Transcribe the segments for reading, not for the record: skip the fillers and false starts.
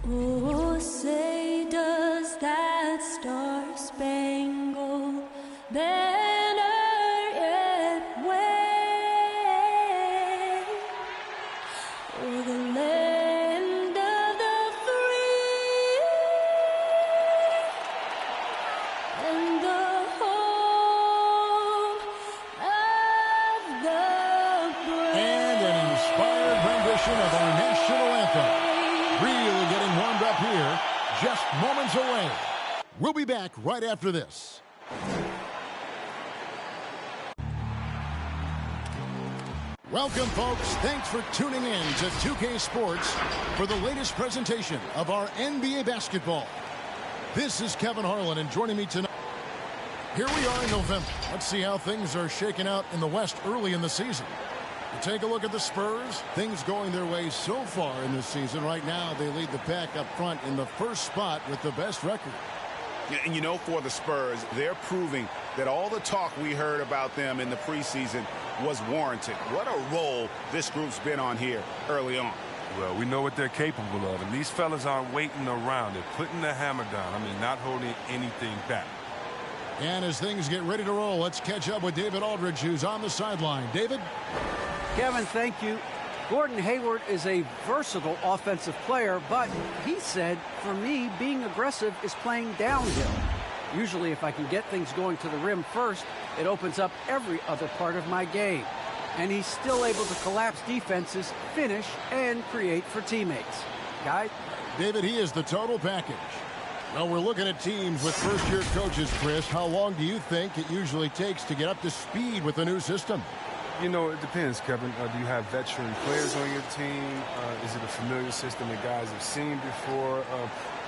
Oh, say does that star-spangled banner yet wave o'er the land of the free and the home of the brave. And an inspired rendition of our national anthem. Really getting warmed up here, just moments away. We'll be back right after this. Welcome, folks. Thanks for tuning in to 2K Sports for the latest presentation of our NBA basketball. This is Kevin Harlan, and joining me tonight. Here we are in November. Let's see how things are shaking out in the West early in the season. Take a look at the Spurs. Things going their way so far in this season. Right now, they lead the pack up front in the first spot with the best record. And you know, for the Spurs, they're proving that all the talk we heard about them in the preseason was warranted. What a role this group's been on here early on. Well, we know what they're capable of, and these fellas aren't waiting around. They're putting the hammer down. I mean, not holding anything back. And as things get ready to roll, let's catch up with David Aldridge, who's on the sideline. David? Kevin, thank you. Gordon Hayward is a versatile offensive player, but he said, for me, being aggressive is playing downhill. Usually, if I can get things going to the rim first, it opens up every other part of my game. And he's still able to collapse defenses, finish, and create for teammates. Guy? David, he is the total package. Well, we're looking at teams with first-year coaches, Chris. How long do you think it usually takes to get up to speed with the new system? You know, it depends, Kevin. Do you have veteran players on your team? Is it a familiar system that guys have seen before?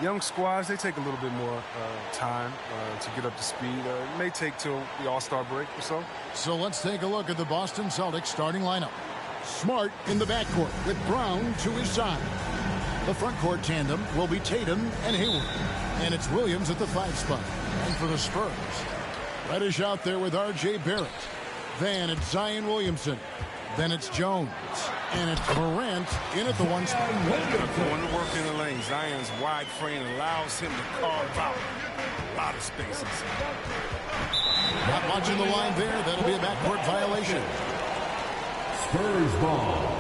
Young squads, they take a little bit more time to get up to speed. It may take till the All-Star break or so. So let's take a look at the Boston Celtics starting lineup. Smart in the backcourt with Brown to his side. The front court tandem will be Tatum and Hayward. And it's Williams at the 5 spot. And for the Spurs, Reddish out there with R.J. Barrett. Then it's Zion Williamson. Then it's Jones. And it's Morant in at the 1 spot. Going to work in the lane. Zion's wide frame allows him to carve out a lot of spaces. Not watching the line there. That'll be a backcourt violation. Spurs ball.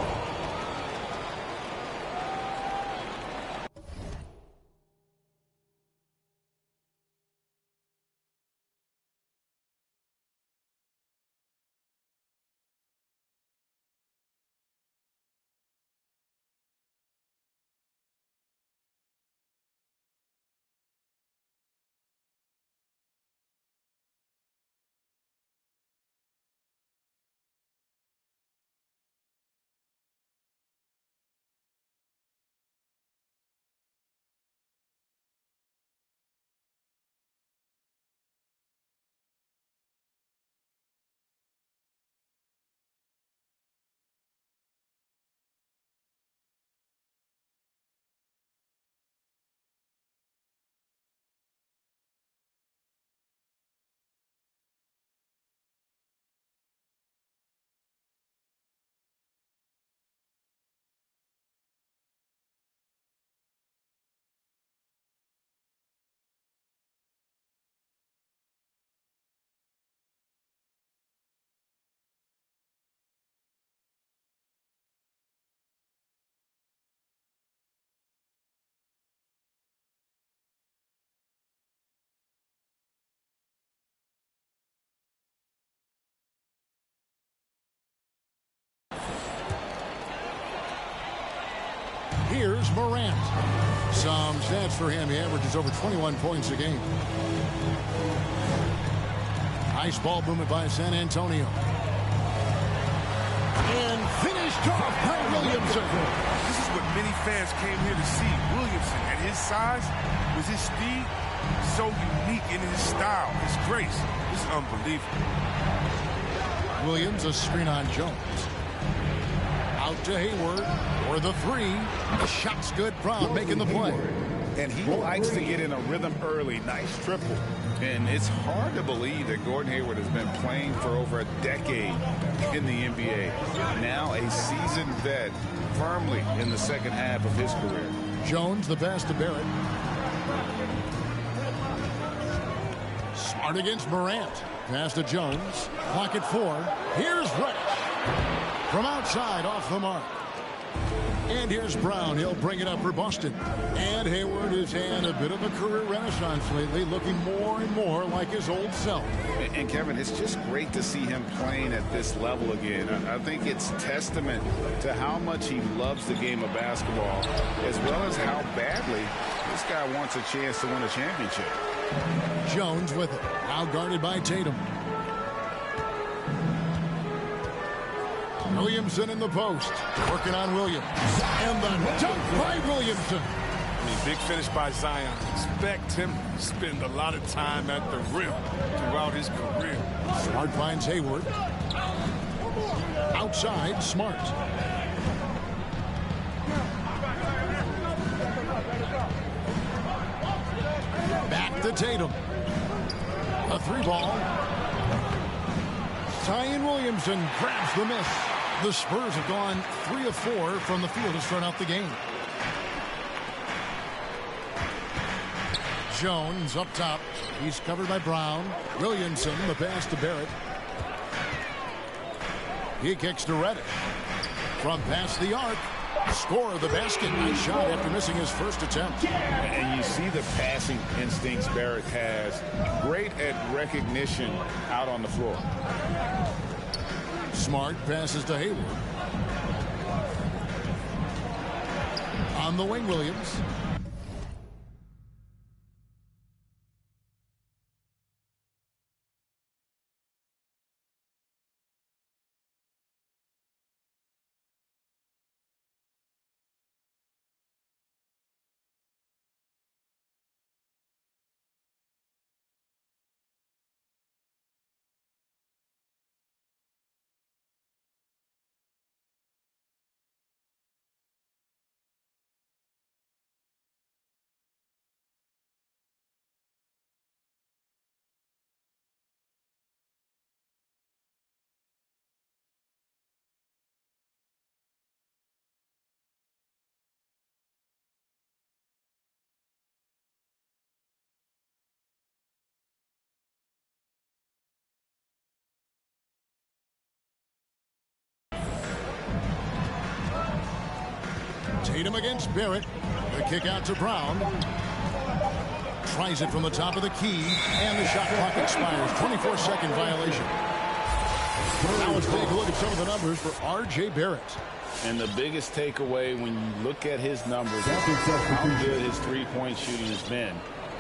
Here's Morant. Some stats for him. He averages over 21 points a game. Nice ball movement by San Antonio. And finished off by Williamson. This is what many fans came here to see. Williamson, at his size, with his speed, so unique in his style, his grace. This is unbelievable. Williams, a screen on Jones. Out to Hayward for the 3. The shot's good. Brown making the play. And he likes to get in a rhythm early. Nice triple. And it's hard to believe that Gordon Hayward has been playing for over a decade in the NBA. Now a seasoned vet, firmly in the second half of his career. Jones, the pass to Barrett. Smart against Morant. Pass to Jones. Clock at 4. Here's Reddish. From outside, off the mark. And here's Brown. He'll bring it up for Boston. And Hayward has had a bit of a career renaissance lately, looking more and more like his old self. And Kevin, it's just great to see him playing at this level again. I think it's testament to how much he loves the game of basketball, as well as how badly this guy wants a chance to win a championship. Jones with it. Now guarded by Tatum. Williamson in the post. Working on Williams. And the dunk by Williamson. I mean, big finish by Zion. Expect him to spend a lot of time at the rim throughout his career. Smart finds Hayward. Outside, Smart. Back to Tatum. A 3-ball. Zion Williamson grabs the miss. The Spurs have gone 3 of 4 from the field to start out the game. Jones up top. He's covered by Brown. Williamson, the pass to Barrett. He kicks to Reddish. From past the arc. Score of the basket. Nice shot after missing his first attempt. And you see the passing instincts Barrett has. Great at recognition out on the floor. Smart passes to Hayward. On the wing, Williams. Tatum against Barrett. The kick out to Brown. Tries it from the top of the key. And the shot clock expires. 24-second violation. Now let's take a look at some of the numbers for R.J. Barrett. And the biggest takeaway when you look at his numbers is how good his three-point shooting has been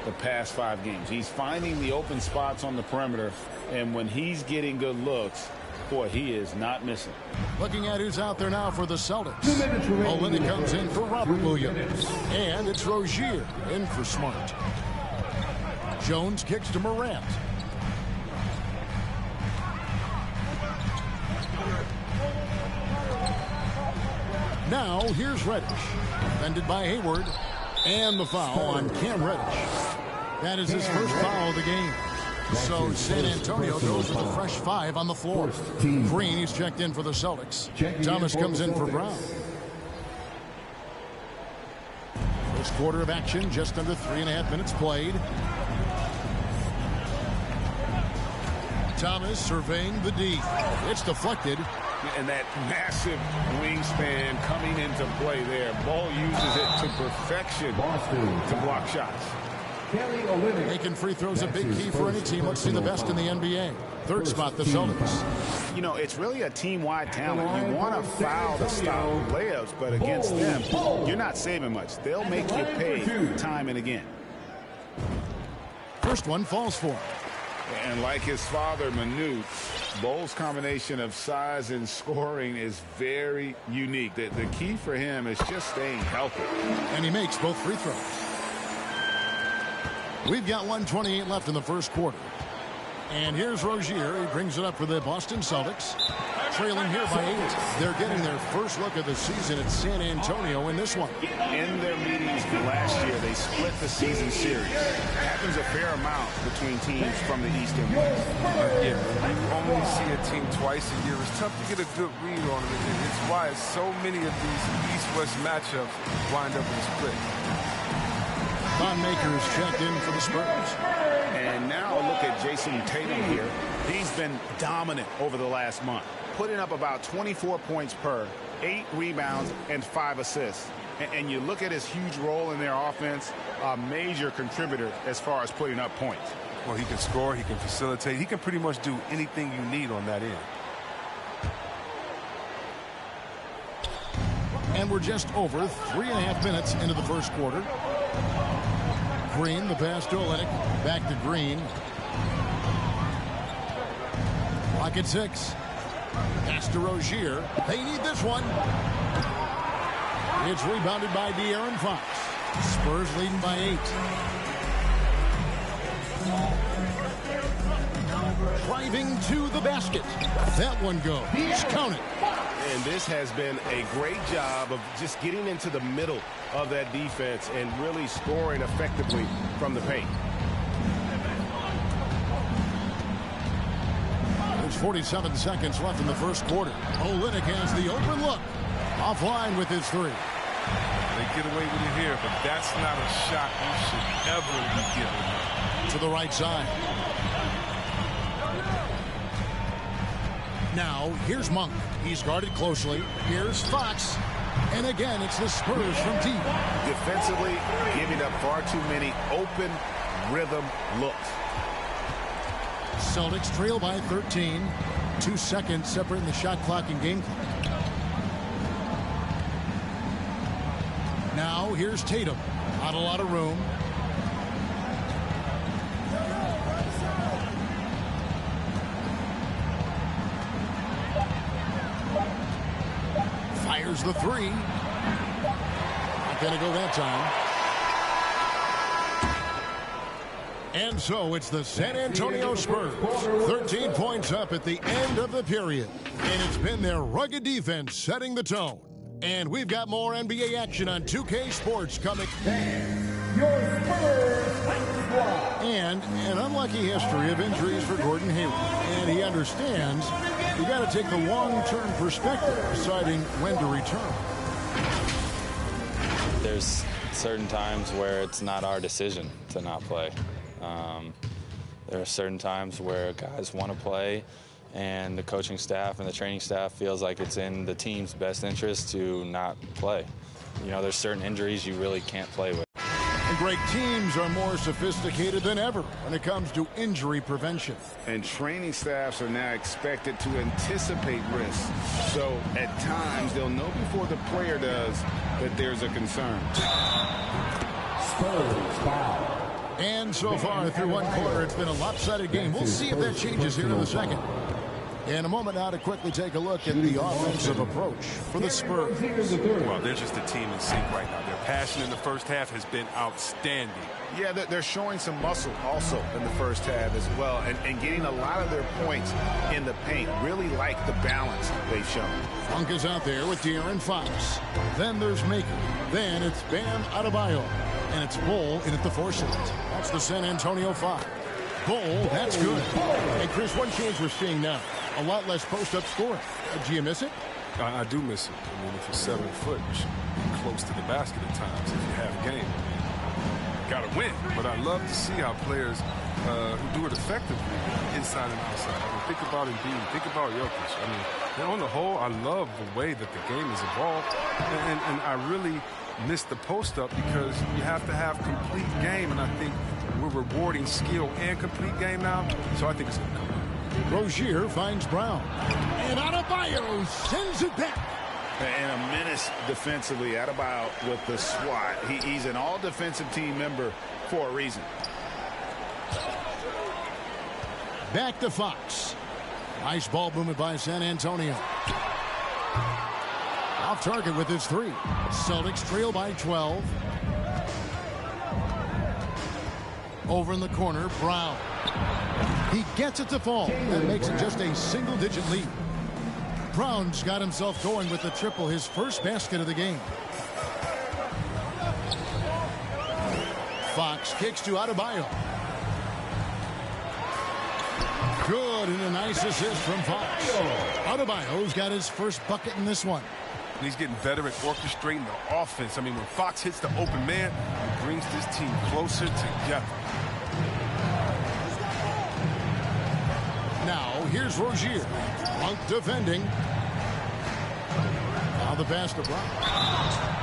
the past 5 games. He's finding the open spots on the perimeter. And when he's getting good looks, boy, he is not missing. Looking at who's out there now for the Celtics. Olynyk comes in for Robert Williams. And it's Rozier in for Smart. Jones kicks to Morant. Now here's Reddish. Defended by Hayward. And the foul on Cam Reddish. That is his first foul of the game. So San Antonio goes with a fresh 5 on the floor. Green, he's checked in for the Celtics. Thomas comes in for Brown. First quarter of action, just under 3.5 minutes played. Thomas surveying the D. It's deflected. And that massive wingspan coming into play there. Ball uses it to perfection to block shots. Making free throws a big key for any team. Let's see the best in the NBA. Third spot, the Celtics. You know, it's really a team-wide talent. You want to foul to stop layups, but against them, you're not saving much. They'll make you pay time and again. First one falls for him. And like his father, Manute, Bo's combination of size and scoring is very unique. The key for him is just staying healthy. And he makes both free throws. We've got 1:28 left in the first quarter. And here's Rozier. He brings it up for the Boston Celtics. Trailing here by 8. They're getting their first look of the season at San Antonio in this one. In their meetings last year, they split the season series. It happens a fair amount between teams from the East and West. Yeah, when you only see a team twice a year, it's tough to get a good read on it. It's why so many of these East-West matchups wind up in a split. Von Maker is checked in for the Spurs. And now look at Jason Tatum here. He's been dominant over the last month, putting up about 24 points per, 8 rebounds, and 5 assists. And you look at his huge role in their offense, a major contributor as far as putting up points. Well, he can score, he can facilitate, he can pretty much do anything you need on that end. And we're just over 3.5 minutes into the first quarter. Green, the pass to Olynyk. Back to Green. Clock at 6. Pass to Rozier. They need this one. It's rebounded by De'Aaron Fox. Spurs leading by 8. Driving to the basket. That one goes. Count it. And this has been a great job of just getting into the middle of that defense and really scoring effectively from the paint. There's 47 seconds left in the first quarter. Olynyk has the open look. Offline with his 3. They get away with it here, but that's not a shot you should ever be giving up. To the right side. Now, here's Monk. He's guarded closely. Here's Fox. And again, it's the Spurs from deep. Defensively, giving up far too many open rhythm looks. Celtics trail by 13. 2 seconds separating the shot clock and game clock. Now, here's Tatum. Not a lot of room. Fires the 3. Not going to go that time. And so it's the San Antonio Spurs. 13 points up at the end of the period. And it's been their rugged defense setting the tone. And we've got more NBA action on 2K Sports coming. And an unlucky history of injuries for Gordon Hayward. And he understands you got to take the long-term perspective deciding when to return. There's certain times where it's not our decision to not play. There are certain times where guys want to play, and the coaching staff and the training staff feels like it's in the team's best interest to not play. You know, there's certain injuries you really can't play with. And great teams are more sophisticated than ever when it comes to injury prevention. And training staffs are now expected to anticipate risks. So at times they'll know before the player does that there's a concern. Spurs foul. And so far through one quarter, it's been a lopsided game. We'll see if that changes here in the second. In a moment now to quickly take a look at the offensive approach for the Spurs. Well, they're just a team in sync right now. Their passion in the first half has been outstanding. Yeah, they're showing some muscle also in the first half as well, and getting a lot of their points in the paint. Really like the balance they've shown. Funk is out there with De'Aaron Fox. Then there's Maker. Then it's Bam Adebayo. And it's Bull in at the 4 slot. That's the San Antonio 5. Bull, that's good. And Chris, one change we're seeing now. A lot less post-up scoring. Do you miss it? I do miss it. I mean, if you're 7 foot, you should be close to the basket at times if you have a game. Got to win. But I love to see how players who do it effectively inside and outside. I mean, think about Embiid. Think about Jokic. I mean, on the whole, I love the way that the game is evolved. And I really miss the post-up because you have to have complete game. And I think we're rewarding skill and complete game now. So I think it's going to come out. Rozier finds Brown. And Adebayo sends it back. And a menace defensively. Adebayo with the swat. He's an all-defensive team member for a reason. Back to Fox. Nice ball movement by San Antonio. Off target with his 3. Celtics trail by 12. Over in the corner, Brown. He gets it to fall and makes it just a single-digit lead. Brown's got himself going with the triple, his first basket of the game. Fox kicks to Adebayo. Good, and a nice assist from Fox. Adebayo's got his first bucket in this one. And he's getting better at orchestrating the offense. I mean, when Fox hits the open man, he brings this team closer together. Now, here's Rozier. Monk defending. Now the pass to Brown.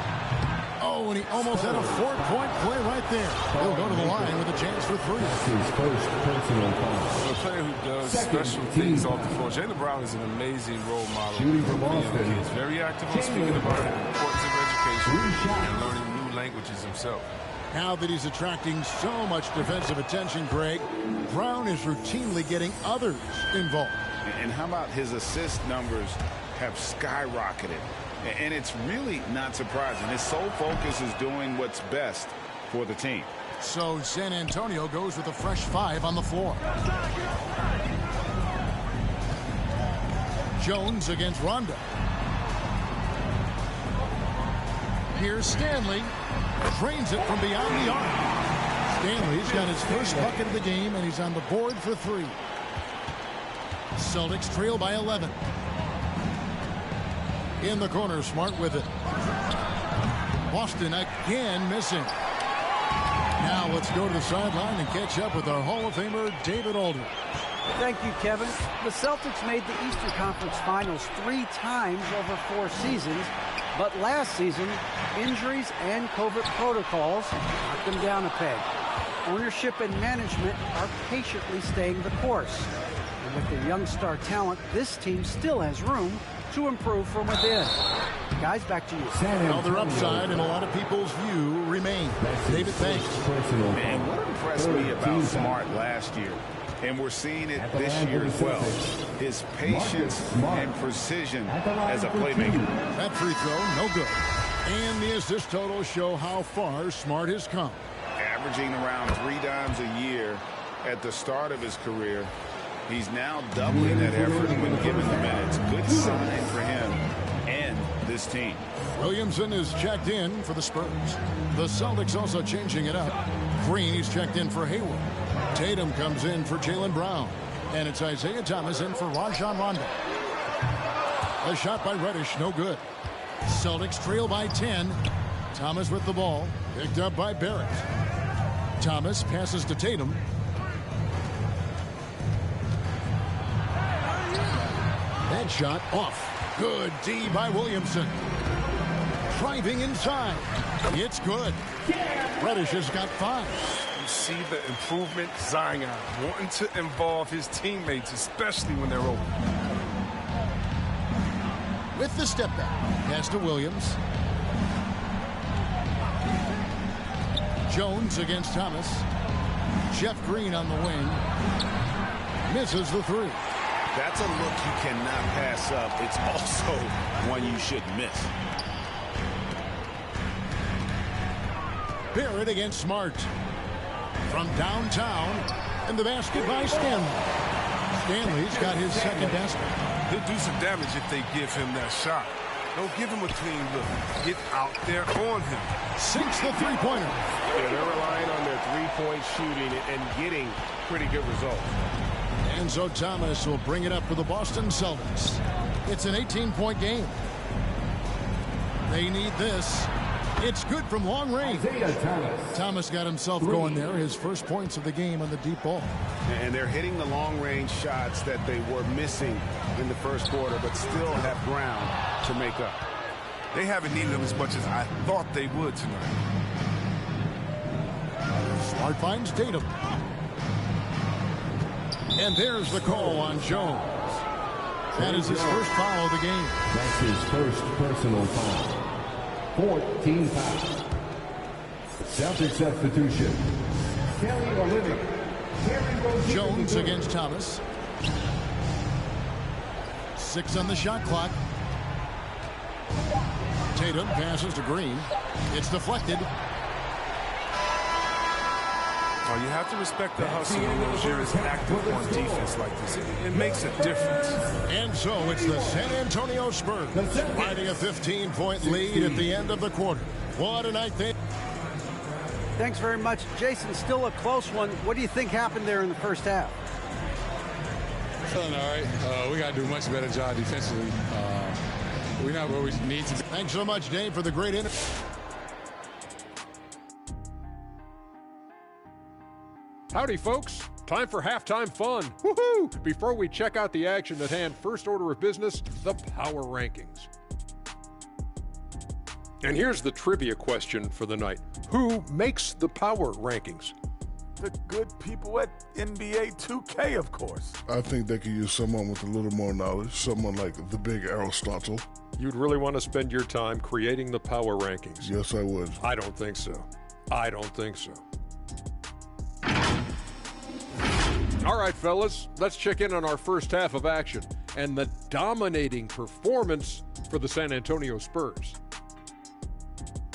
Oh, and he almost had a 4-point play right there. He'll go to the line with a chance for three. His first personal foul. A player who does special things off the floor. Jaylen Brown is an amazing role model. Shooting from Boston. He's very active on speaking about the importance of education and learning new languages himself. Now that he's attracting so much defensive attention, Greg, Brown is routinely getting others involved. And how about his assist numbers have skyrocketed? And it's really not surprising. His sole focus is doing what's best for the team. So San Antonio goes with a fresh 5 on the floor. Jones against Rondo. Here's Stanley. Trains it from beyond the arc. Stanley's got his first bucket of the game, and he's on the board for 3. Celtics trail by 11. In the corner, Smart with it. Boston again missing. Now let's go to the sideline and catch up with our Hall of Famer, David Aldridge. Thank you, Kevin. The Celtics made the Eastern Conference Finals 3 times over 4 seasons, but last season, injuries and COVID protocols knocked them down a peg. Ownership and management are patiently staying the course. And with their young star talent, this team still has room to improve from within. Guys, back to you. Well, their upside in a lot of people's view remains. David, thanks. Man, what impressed me about Smart last year, and we're seeing it this year as well, his patience and precision as a playmaker. That free throw, no good. And the assist totals show how far Smart has come. Averaging around 3 dimes a year at the start of his career. He's now doubling that effort when given the minutes. Good sign for him and this team. Williamson is checked in for the Spurs. The Celtics also changing it up. Green is checked in for Hayward. Tatum comes in for Jaylen Brown. And it's Isaiah Thomas in for Rajon Rondo. A shot by Reddish, no good. Celtics trail by 10. Thomas with the ball. Picked up by Barrett. Thomas passes to Tatum. That shot off. Good D by Williamson. Driving inside. It's good. Reddish has got 5. You see the improvement, Zion wanting to involve his teammates, especially when they're open. With the step back. Pass to Williams. Jones against Thomas. Jeff Green on the wing. Misses the 3. That's a look you cannot pass up. It's also one you shouldn't miss. Barrett against Smart. From downtown, and the basket by Stanley. Stanley's got his second basket. He'll do some damage if they give him that shot. Don't give him a clean look. Get out there on him. Sinks the three-pointer. Yeah, they're relying on their three-point shooting and getting pretty good results. And so Thomas will bring it up for the Boston Celtics. It's an 18-point game. They need this. It's good from long range. Thomas got himself going there. His first points of the game on the deep ball. And they're hitting the long-range shots that they were missing in the first quarter, but still have ground to make up. They haven't needed them as much as I thought they would tonight. Smart finds Tatum. And there's the call on Jones. That is his first foul of the game. That's his first personal foul. 14 fouls. Celtic substitution. Kelly Olynyk. Jones against Thomas. 6 on the shot clock. Tatum passes to Green. It's deflected. Well, you have to respect the hustle when Rozier is active on defense like this. It makes a difference. And so it's the San Antonio Spurs riding a 15-point lead at the end of the quarter. What a night they... Thanks very much. Jason, still a close one. What do you think happened there in the first half? Feeling all right. We got to do a much better job defensively. We're not where we need to be. Thanks so much, Dave, for the great interview. Howdy, folks. Time for halftime fun. Woohoo! Before we check out the action at hand, first order of business, the power rankings. And here's the trivia question for the night. Who makes the power rankings? The good people at NBA 2K, of course. I think they could use someone with a little more knowledge, someone like the big Aristotle. You'd really want to spend your time creating the power rankings. Yes, I would. I don't think so. I don't think so. All right, fellas, let's check in on our first half of action and the dominating performance for the San Antonio Spurs.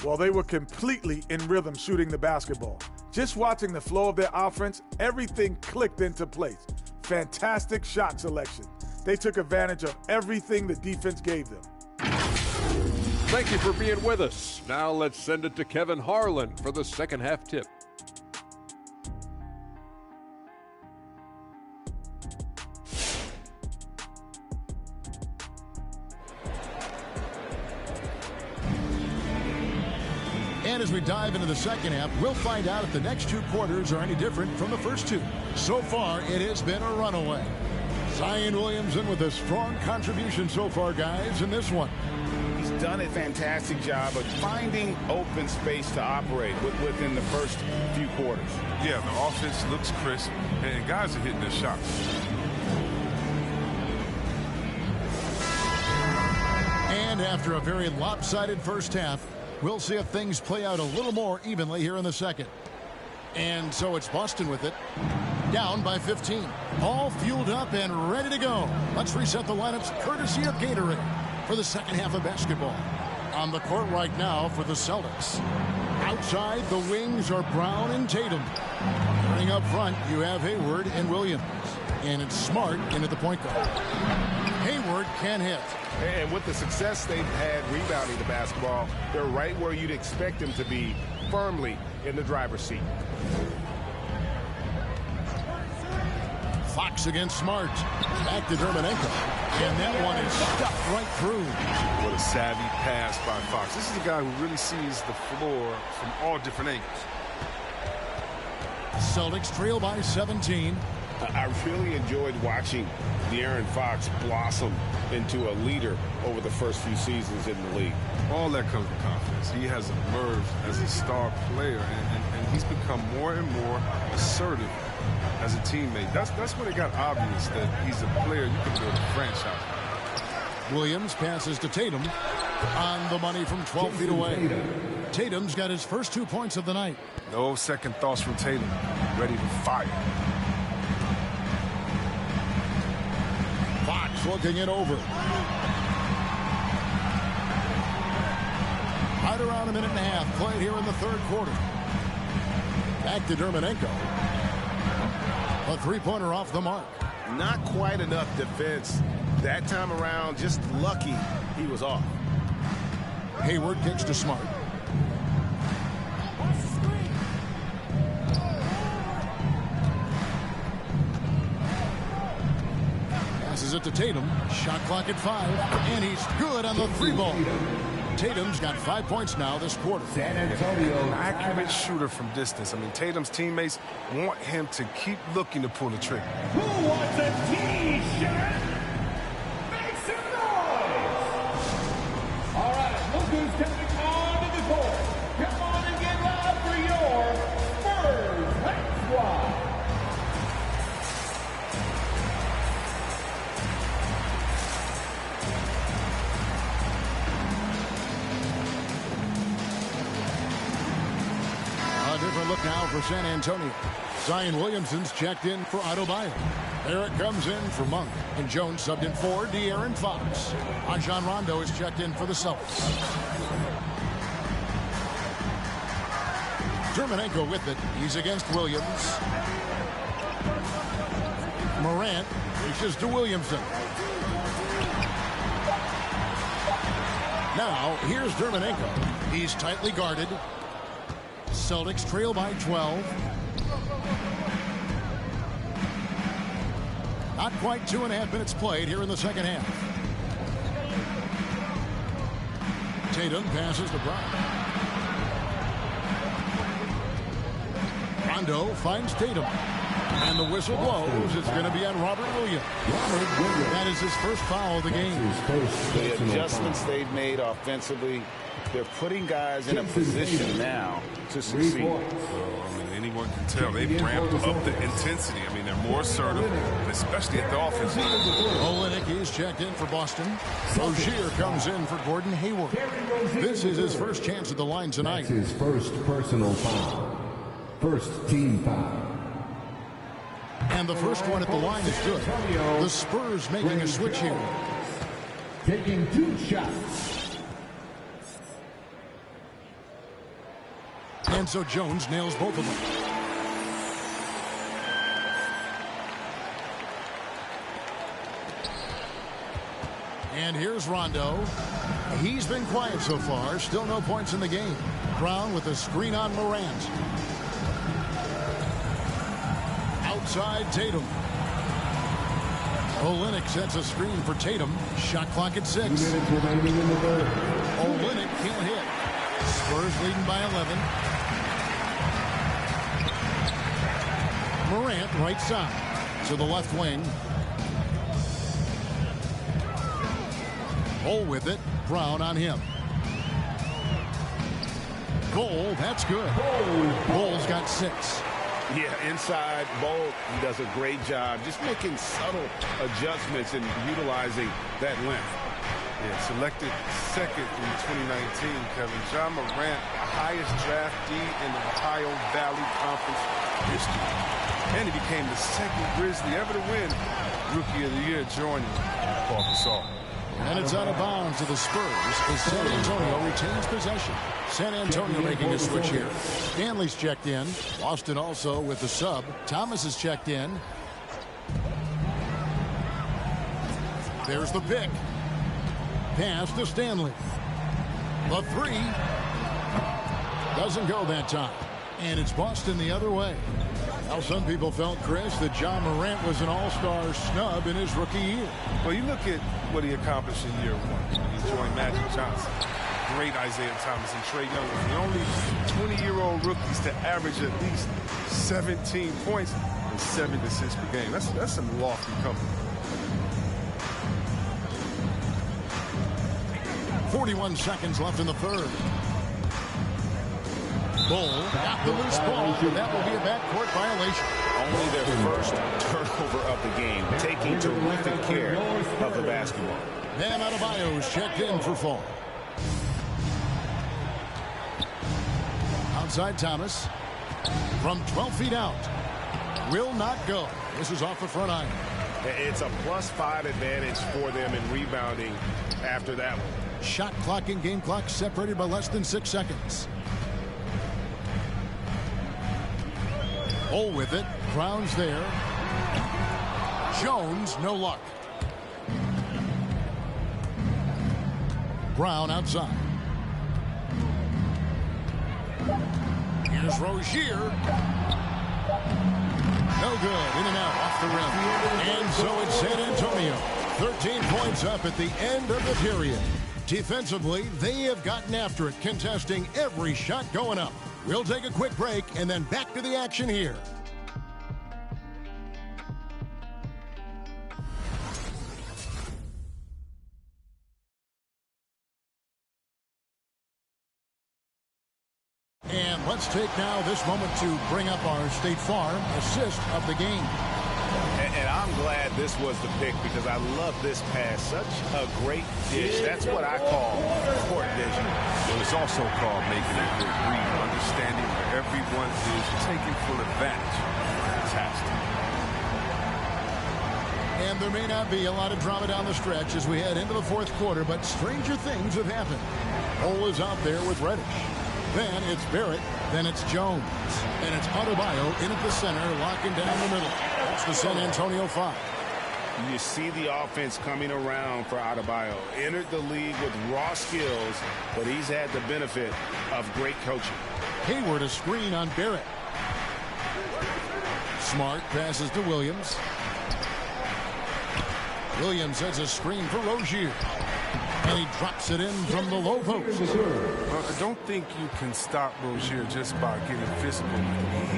Well, they were completely in rhythm shooting the basketball. Just watching the flow of their offense, everything clicked into place. Fantastic shot selection. They took advantage of everything the defense gave them. Thank you for being with us. Now let's send it to Kevin Harlan for the second half tip. And as we dive into the second half, we'll find out if the next two quarters are any different from the first two. So far, it has been a runaway. Zion Williamson with a strong contribution so far, guys, in this one. He's done a fantastic job of finding open space to operate within the first few quarters. Yeah, the offense looks crisp, and guys are hitting their shots. And after a very lopsided first half, we'll see if things play out a little more evenly here in the second. And so it's Boston with it. Down by 15. All fueled up and ready to go. Let's reset the lineups courtesy of Gatorade for the second half of basketball. On the court right now for the Celtics. Outside, the wings are Brown and Tatum. Running up front, you have Hayward and Williams. And it's Smart into the point guard. Hayward can hit. And with the success they've had rebounding the basketball, they're right where you'd expect them to be, firmly in the driver's seat. Fox against Smart. Back to Dermanenko. And that one is stuffed right through. What a savvy pass by Fox. This is a guy who really sees the floor from all different angles. Celtics trail by 17. I really enjoyed watching De'Aaron Fox blossom into a leader over the first few seasons in the league. All that comes with confidence. He has emerged as a star player, and he's become more and more assertive as a teammate. That's when it got obvious that he's a player you can build a franchise. Williams passes to Tatum on the money from 12 feet away. Tatum's got his first 2 points of the night. No second thoughts from Tatum. Ready to fire. Fox looking it over. Right around a minute and a half played here in the third quarter. Back to Dermanenko. A three-pointer off the mark. Not quite enough defense that time around. Just lucky he was off. Hayward kicks to Smart. Passes it to Tatum. Shot clock at 5. And he's good on the three ball. Tatum's got 5 points now this quarter. San Antonio. An accurate shooter from distance. I mean, Tatum's teammates want him to keep looking to pull the trigger. Who wants a T-shirt? Make some noise! All right, look who's coming onto the court. Come on and get loud for your Spurs Hype Squad. A different look now for San Antonio. Zion Williamson's checked in for Adebayo. Barrett comes in for Monk. And Jones subbed in for De'Aaron Fox. Rajon Rondo is checked in for the Celtics. Dermonenko with it. He's against Williams. Morant reaches to Williamson. Now, here's Dermonenko. He's tightly guarded. Celtics trail by 12. Not quite 2.5 minutes played here in the second half. Tatum passes to Brown. Rondo finds Tatum. And the whistle blows. It's going to be on Robert Williams. That is his first foul of the game. The adjustments they've made offensively, they're putting guys in a position now to succeed. Well, I mean, anyone can tell they've ramped up the intensity. I mean, they're more assertive, and especially at the offensive end. Olenek is checked in for Boston. Rozier comes in for Gordon Hayward. This is his first chance at the line tonight. That's his first personal foul. First team foul. And the first one at the line is good. The Spurs making a switch here. Taking 2 shots. And so Jones nails both of them. And here's Rondo. He's been quiet so far. Still no points in the game. Brown with a screen on Morant. Outside Tatum. Olenek sets a screen for Tatum. Shot clock at 6. Olenek can't hit. Spurs leading by 11. Morant right side to the left wing. Bol with it. Brown on him. Bol, that's good. Bol's got 6. Yeah, inside, Bol, he does a great job just making subtle adjustments and utilizing that length. Yeah, selected second in 2019, Kevin. Ja Morant, the highest draftee in the Ohio Valley Conference history. And he became the second Grizzly ever to win Rookie of the Year, joining Paul Gasol. And it's out of bounds to the Spurs as San Antonio retains possession. San Antonio making a switch here. Stanley's checked in. Boston also with the sub. Thomas is checked in. There's the pick. Pass to Stanley. The 3 doesn't go that time. And it's Boston the other way. Now, some people felt, Chris, that Ja Morant was an all-star snub in his rookie year. Well, you look at what he accomplished in year 1. He joined Magic Johnson, great Isaiah Thomas, and Trae Young, the only 20-year-old rookies to average at least 17 points and 7 assists per game. That's some lofty company. 41 seconds left in the third. Bol got the loose ball. That will be a backcourt violation. Only their first turnover of the game, taking terrific care of the basketball. Bam Adebayo's checked in for fall. Outside Thomas. From 12 feet out. Will not go. This is off the front iron. It's a +5 advantage for them in rebounding after that one. Shot clock and game clock separated by less than 6 seconds. Bol with it. Brown's there. Jones, no luck. Brown outside. Here's Rozier. No good. In and out off the rim. And so it's San Antonio. 13 points up at the end of the period. Defensively, they have gotten after it, contesting every shot going up. We'll take a quick break and then back to the action here. And let's take now this moment to bring up our State Farm assist of the game. And I'm glad this was the pick because I love this pass. Such a great dish. That's what I call court vision. Well, it's also called making a good read, understanding where everyone is taking full advantage. Fantastic. And there may not be a lot of drama down the stretch as we head into the fourth quarter, but stranger things have happened. Bol is out there with Reddish. Then it's Barrett. Then it's Jones. And it's Adebayo in at the center, locking down the middle. That's the San Antonio 5. You see the offense coming around for Adebayo. Entered the league with raw skills, but he's had the benefit of great coaching. Hayward a screen on Barrett. Smart passes to Williams. Williams has a screen for Rozier. And he drops it in from the low post. I don't think you can stop Rozier just by getting physical.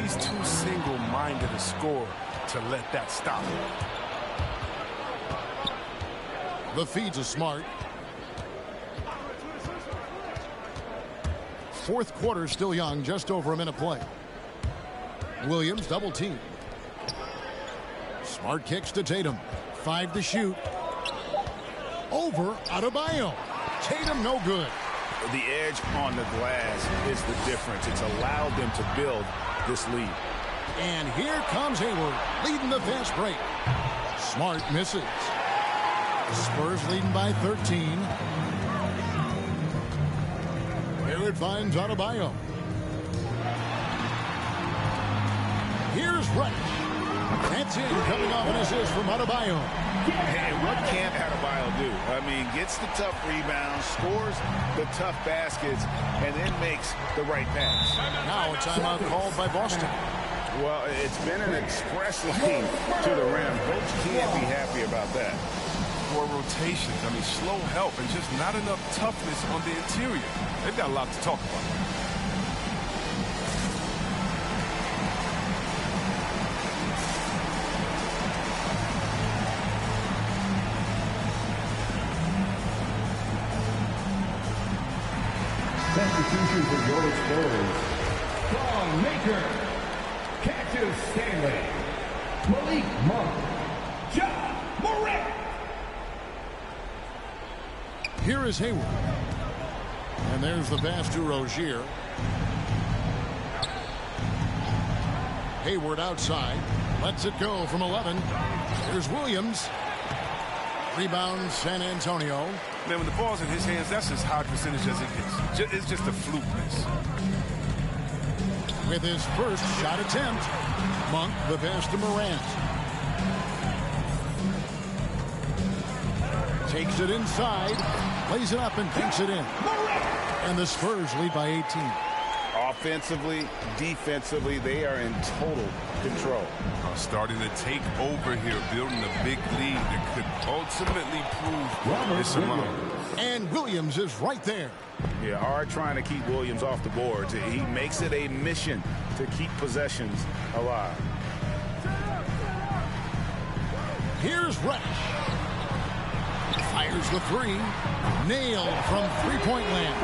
He's too single-minded a scorer to let that stop him. The feed's a Smart. Fourth quarter still young, just over a minute play. Williams double team. Smart kicks to Tatum. 5 to shoot. Over Adebayo. Tatum no good. The edge on the glass is the difference. It's allowed them to build this lead. And here comes Hayward leading the fast break. Smart misses. Spurs leading by 13. Barrett finds Adebayo. Here's Reddish. That's in, coming off an assist from Adebayo. And what can't Adebayo do? I mean, gets the tough rebounds, scores the tough baskets, and then makes the right pass. Now a timeout called by Boston. Well, it's been an express lane to the rim. Coach can't be happy about that. Poor rotations. I mean, slow help and just not enough toughness on the interior. They've got a lot to talk about. Substitution for your Spurs. From Maker, Cactus Stanley, Malik Monk, John Morant. Here is Hayward. And there's the pass to Rozier. Hayward outside. Lets it go from 11. Here's Williams. Rebound San Antonio. Man, when the ball's in his hands, that's as high percentage as it gets. It's just a fluke miss. With his first shot attempt, Monk the pass to Morant. Takes it inside, lays it up and dinks it in. And the Spurs lead by 18. Offensively, defensively, they are in total control. Starting to take over here, building a big lead that could ultimately prove this amount. And Williams is right there. Yeah, hard trying to keep Williams off the boards. He makes it a mission to keep possessions alive. Here's Reddish. Fires the three. Nailed from three-point land.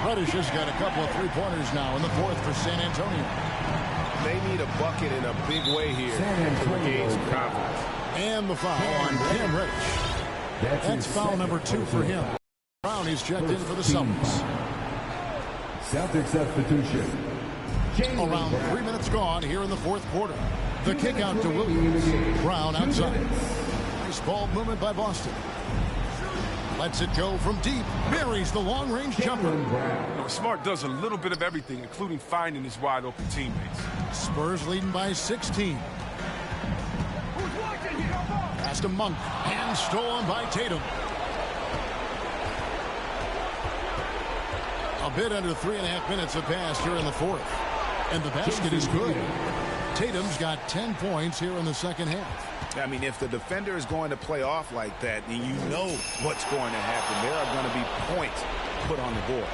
Reddish has got a couple of three-pointers now in the fourth for San Antonio. They need a bucket in a big way here to regain some confidence. And the foul on Cam Reddish. That's foul number 2 for him. Brown is checked in for the Celtics. Celtics substitution. Around 3 minutes gone here in the fourth quarter. The kick out to Williams. Brown outside. Nice ball movement by Boston. Lets it go from deep. Buries the long-range jumper. Smart does a little bit of everything, including finding his wide-open teammates. Spurs leading by 16. Pass to Monk. And stolen by Tatum. A bit under 3.5 minutes have passed here in the fourth. And the basket is good. Tatum's got 10 points here in the second half. I mean, if the defender is going to play off like that, then you know what's going to happen. There are going to be points put on the board.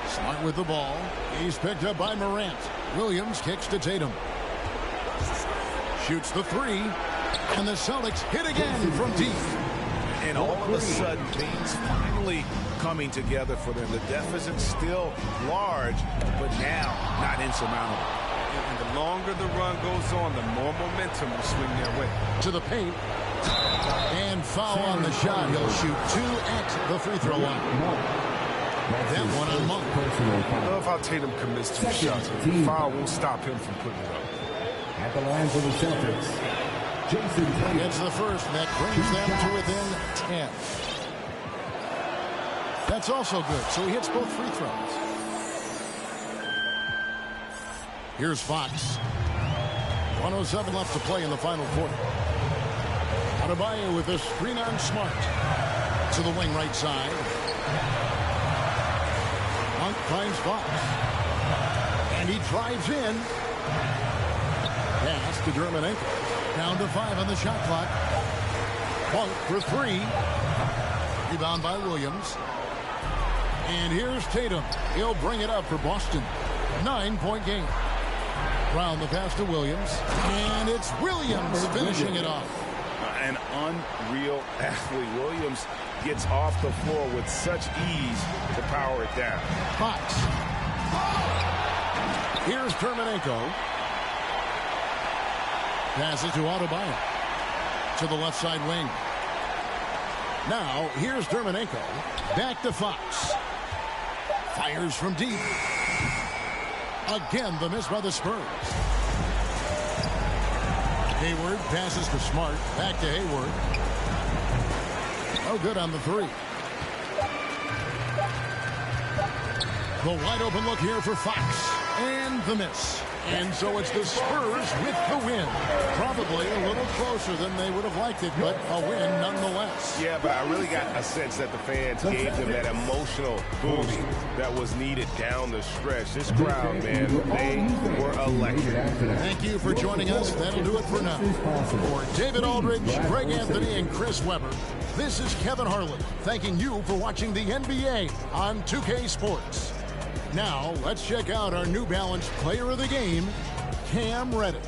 Smart with the ball. He's picked up by Morant. Williams kicks to Tatum. Shoots the three. And the Celtics hit again from deep. And all of a sudden, things finally coming together for them. The deficit's still large, but now not insurmountable. And the longer the run goes on, the more momentum will swing their way. To the paint. And foul on the shot. He'll shoot 2 at the free throw line. That one on Monk. I love how Tatum commits 2 shots. The foul won't stop him from putting it up. At the line for the Celtics, Jason Tatum. Gets the first. That brings them to within 10. That's also good, so he hits both free throws. Here's Fox. 1:07 left to play in the final quarter. Adebayo with a screen on Smart. To the wing right side. Monk finds Fox. And he drives in. Pass to Dermanenko. Down to 5 on the shot clock. Monk for 3. Rebound by Williams. And here's Tatum. He'll bring it up for Boston. 9-point game. Brown the pass to Williams. And it's Williams finishing it off. An unreal athlete. Williams gets off the floor with such ease to power it down. Fox. Here's Dermanenko. Passes to Adebayo. To the left side wing. Now, here's Dermanenko. Back to Fox. Fires from deep. Again, the miss by the Spurs. Hayward passes to Smart. Back to Hayward. Oh, good on the 3. The wide open look here for Fox. And the miss. And so it's the Spurs with the win. Probably a little closer than they would have liked it, but a win nonetheless. Yeah, but I really got a sense that the fans gave them that emotional boost that was needed down the stretch. This crowd, man, they were electric. Thank you for joining us. That'll do it for now. For David Aldridge, Greg Anthony, and Chris Webber, this is Kevin Harlan thanking you for watching the NBA on 2K Sports. Now, let's check out our New Balance player of the game, Cam Reddish.